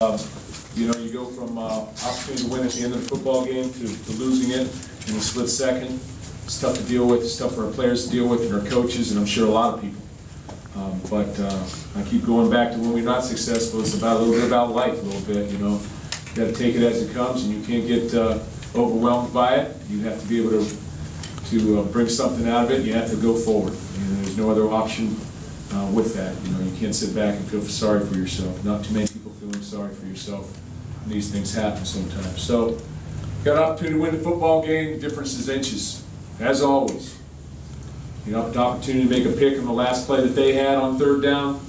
You know, you go from opportunity to win at the end of the football game to losing it in a split second. It's tough to deal with. It's tough for our players to deal with and our coaches, and I'm sure a lot of people. But I keep going back to when we're not successful. It's about a little bit about life, a little bit. You know, you got to take it as it comes, and you can't get overwhelmed by it. You have to be able to bring something out of it. You have to go forward, and there's no other option with that. You know, you can't sit back and feel sorry for yourself. Not too many people feeling sorry for yourself. These things happen sometimes. So, got an opportunity to win the football game. The difference is inches, as always. You know, the opportunity to make a pick on the last play that they had on third down.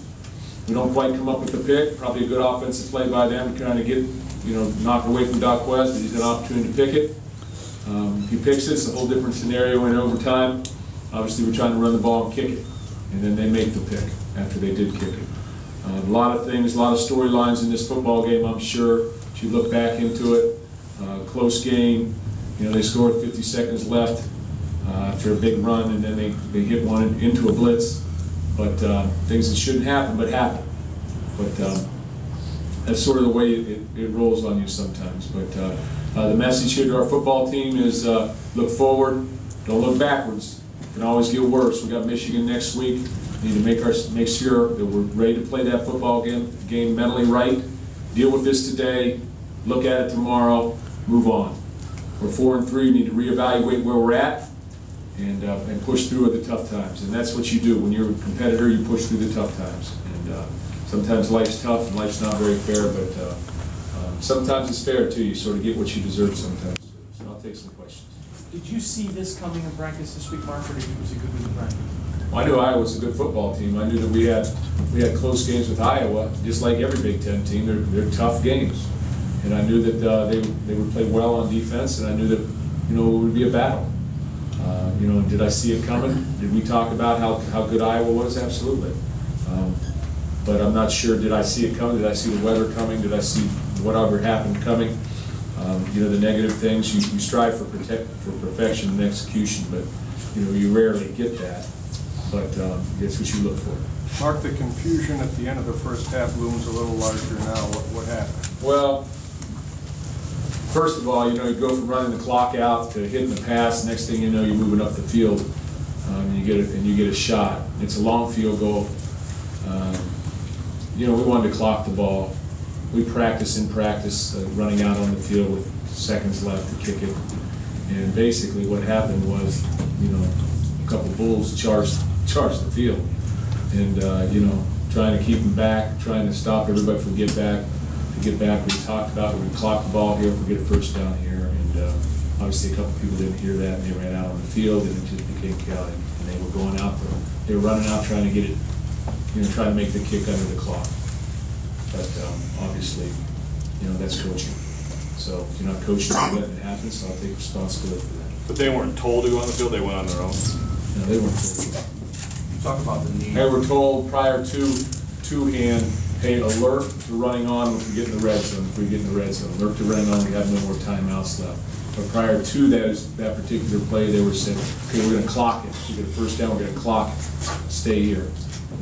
We don't quite come up with the pick. Probably a good offensive play by them, trying to get, you know, knock away from Doc West, but he's got an opportunity to pick it. If he picks it, it's a whole different scenario in overtime. Obviously, we're trying to run the ball and kick it, and then they make the pick after they did kick it. A lot of things, a lot of storylines in this football game, I'm sure. If you look back into it, close game. You know, they scored 50 seconds left after a big run, and then they hit one into a blitz. But things that shouldn't happen, but happen. But that's sort of the way it rolls on you sometimes. But the message here to our football team is look forward, don't look backwards. It can always get worse. We got Michigan next week. We need to make sure that we're ready to play that football game mentally right. Deal with this today, look at it tomorrow, move on. We're 4-3, we need to reevaluate where we're at and push through at the tough times. And that's what you do. When you're a competitor, you push through the tough times. And sometimes life's tough and life's not very fair, but sometimes it's fair too. You sort of get what you deserve sometimes. So I'll take some questions. Did you see this coming in practice this week, Mark, or did you was it good with the practice? Well, I knew Iowa was a good football team. I knew that we had close games with Iowa, just like every Big Ten team. They're tough games, and I knew that they would play well on defense, and I knew that, you know, it would be a battle. You know, did I see it coming? Did we talk about how good Iowa was? Absolutely. But I'm not sure. Did I see it coming? Did I see the weather coming? Did I see whatever happened coming? You know, the negative things. You strive for perfection and execution, but you know, you rarely get that. But that's what you look for. Mark, the confusion at the end of the first half looms a little larger now. What happened? Well, first of all, you know, you go from running the clock out to hitting the pass. Next thing you know, you're moving up the field, and you get a shot. It's a long field goal. You know, we wanted to clock the ball. We practice running out on the field with seconds left to kick it. And basically, what happened was, you know, a couple bulls charged the field, and you know, trying to keep them back, trying to stop everybody from getting back. We talked about we clock the ball here if we get a first down here, and obviously a couple people didn't hear that, and they ran out on the field, and it just became chaotic. And they were going out there, they were running out trying to get it, you know, trying to make the kick under the clock. But obviously, you know, that's coaching. So if you're not coaching, you let it happen. So I'll take responsibility for that. But they weren't told to go on the field; they went on their own. No, they weren't told. Talk about the need. They were told prior to hand, hey, alert to running on if we get in the red zone. If we get in the red zone, alert to running on. We have no more timeouts left. But prior to that particular play, they were saying, okay, we're going to clock it. If we get a first down, we're going to clock it. Stay here.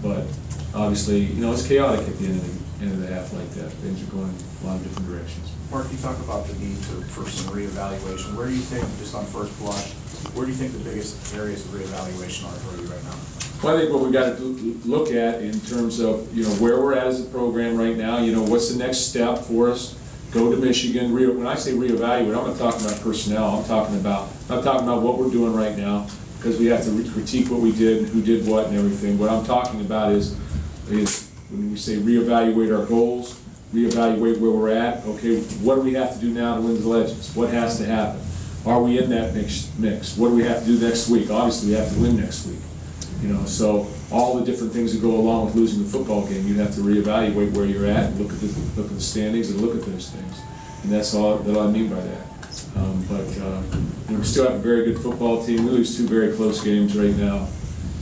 But obviously, you know, it's chaotic at the end of the half like that. Things are going a lot of different directions. Mark, you talk about the need for some reevaluation. Where do you think, just on first blush, where do you think the biggest areas of reevaluation are for you right now? Well, I think what we got to look at in terms of, you know, where we're at as a program right now. You know, what's the next step for us? Go to Michigan. When I say reevaluate, I'm not talking about personnel. I'm talking about what we're doing right now, because we have to critique what we did and who did what and everything. What I'm talking about is when we say reevaluate our goals, reevaluate where we're at. Okay, what do we have to do now to win the Legends? What has to happen? Are we in that mix? What do we have to do next week? Obviously, we have to win next week. You know, so all the different things that go along with losing the football game, you have to reevaluate where you're at, and look at the standings, and look at those things. And that's all that I mean by that. You know, we still have a very good football team. We lose two very close games right now.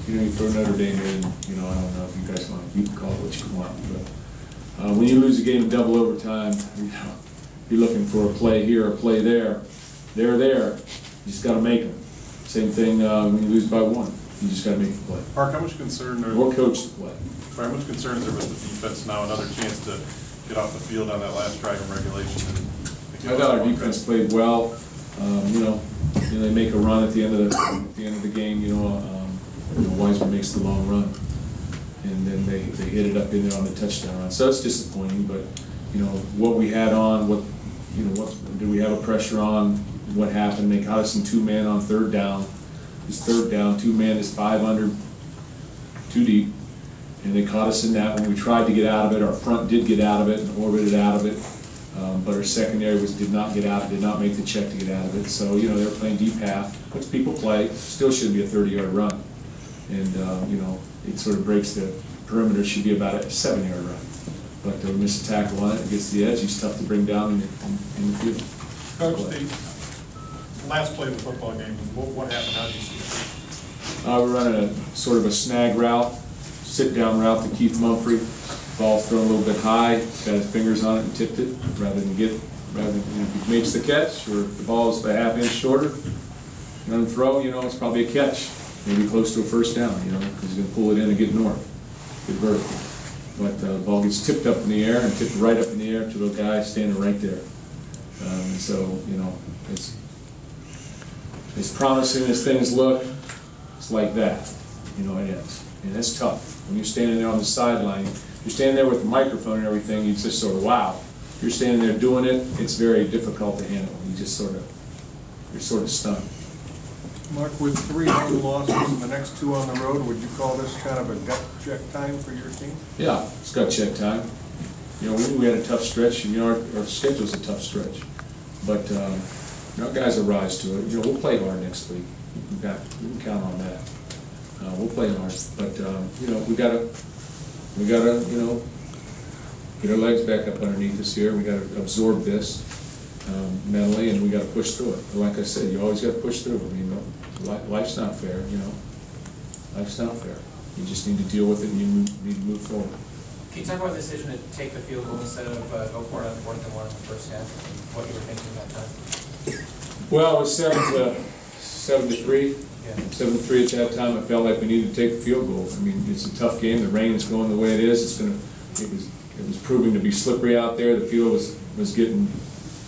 You know, you throw Notre Dame in. You know, I don't know if you guys want. You can call it what you want, but when you lose a game in double overtime, you know, you're looking for a play here, a play there. They're there. You just got to make them. Same thing when you lose by one. You just got to make the play. Mark, how much concern or coach the play. How much concern is there with the defense now? Another chance to get off the field on that last drive in regulation. I thought our defense played well. They make a run at the end of the game. Wiseman makes the long run, and then they hit it up in there on the touchdown run. So it's disappointing, but what we had on, what did we have a pressure on? What happened? They caught us in 2-man on third down. It's third down, 2-man is 5 under, 2 deep, and they caught us in that. When we tried to get out of it, our front did get out of it and orbited out of it. But our secondary did not get out, did not make the check to get out of it. So, they were playing deep half, which people play, still should be a 30-yard run. And, it sort of breaks the perimeter, should be about a 7-yard run. But they miss a tackle on it, it gets the edge, he's tough to bring down in the field. Coach, the last play of the football game, what happened? How did you see it? We're running a sort of a snag route, sit-down route to Keith Mumphrey. Ball thrown a little bit high, got his fingers on it and tipped it, rather than if he makes the catch, or if the ball is a half-inch shorter, run and throw, it's probably a catch, maybe close to a first down, because he's going to pull it in and get north, get vertical. But the ball gets tipped up in the air and tipped right up in the air to the guy standing right there. And so, it's promising as things look, it's like that, it is. And it's tough. When you're standing there on the sideline, you're standing there with the microphone and everything, you just sort of, wow. If you're standing there doing it, it's very difficult to handle. You're sort of stunned. Mark, with 3 home losses and the next 2 on the road, would you call this kind of a gut check time for your team? Yeah, it's gut check time. We had a tough stretch, and our schedule's a tough stretch. But our guys will rise to it. We'll play hard next week. We can count on that. We'll play hard, but we gotta get our legs back up underneath us here. We gotta absorb this mentally, and we gotta push through it. But like I said, you always gotta push through it. Life's not fair. Life's not fair. You just need to deal with it, and you need to move forward. Can you talk about the decision to take the field goal instead of go for it on 4th and 1 in the first half, and what you were thinking at that time? Well, it was 7-3. Yeah. 7-3 at that time. I felt like we needed to take the field goal. I mean, it's a tough game. The rain is going the way it is. It was proving to be slippery out there. The field was getting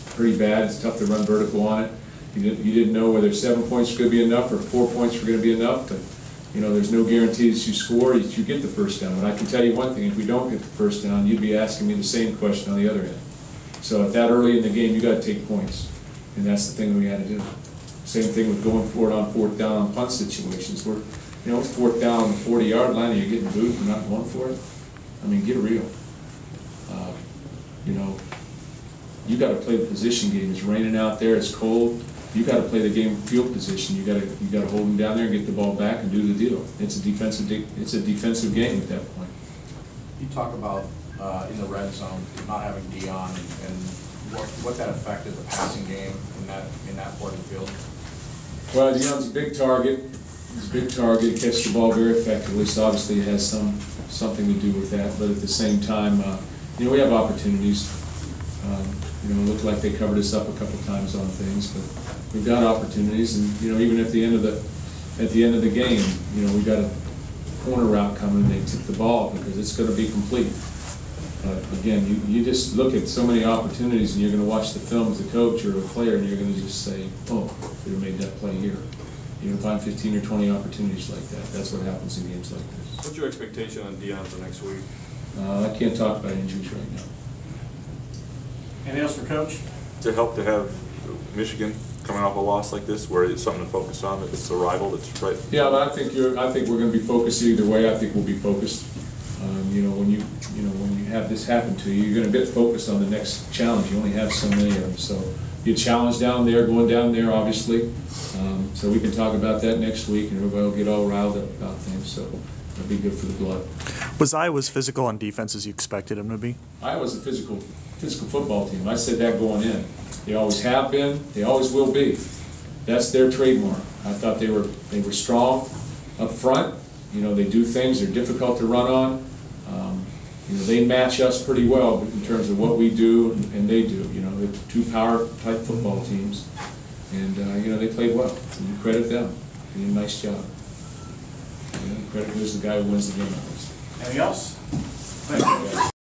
pretty bad. It's tough to run vertical on it. You didn't know whether 7 points were going to be enough or 4 points were going to be enough. But there's no guarantees you score, you get the first down. But I can tell you one thing: if we don't get the first down, you'd be asking me the same question on the other end. So at that early in the game, you got to take points, and that's the thing that we had to do. Same thing with going for it on 4th down on punt situations. Where it's 4th down on the 40-yard line, and you're getting booed for not going for it. I mean, get real. You got to play the position game. It's raining out there. It's cold. You got to play the game field position. You got to hold them down there and get the ball back and do the deal. It's a defensive game at that point. You talk about in the red zone not having Dion and what that affected the passing game in that part of the field. Well, Dion's a big target. He's a big target. He catches the ball very effectively. So obviously it has something to do with that. But at the same time, we have opportunities. It looked like they covered us up a couple times on things, but we've got opportunities. And even at the end of the game, we got a corner route coming, and they tip the ball because it's going to be complete. But again, you just look at so many opportunities, and you're going to watch the film as a coach or a player, and you're going to just say, "Oh, could have made that play here." Find 15 or 20 opportunities like that. That's what happens in games like this. What's your expectation on Dion for next week? I can't talk about injuries right now. Anything else for Coach? To help to have Michigan coming off a loss like this, where it's something to focus on, if it's a rival that's right. Yeah, but I think we're going to be focused either way. I think we'll be focused. When you have this happen to you, you're going to get focused on the next challenge. You only have so many of them, so you challenge down there, going down there, obviously. So we can talk about that next week, and everybody will get all riled up about things. So it'll be good for the blood. Was Iowa's physical on defense as you expected him to be? Iowa's a physical football team. I said that going in. They always have been. They always will be. That's their trademark. I thought they were strong up front. They do things. They're difficult to run on. They match us pretty well in terms of what we do and they do. They're 2 power-type football teams, and they played well. And you credit them. They did a nice job. Credit goes to the guy who wins the game. Anything else? Thank you.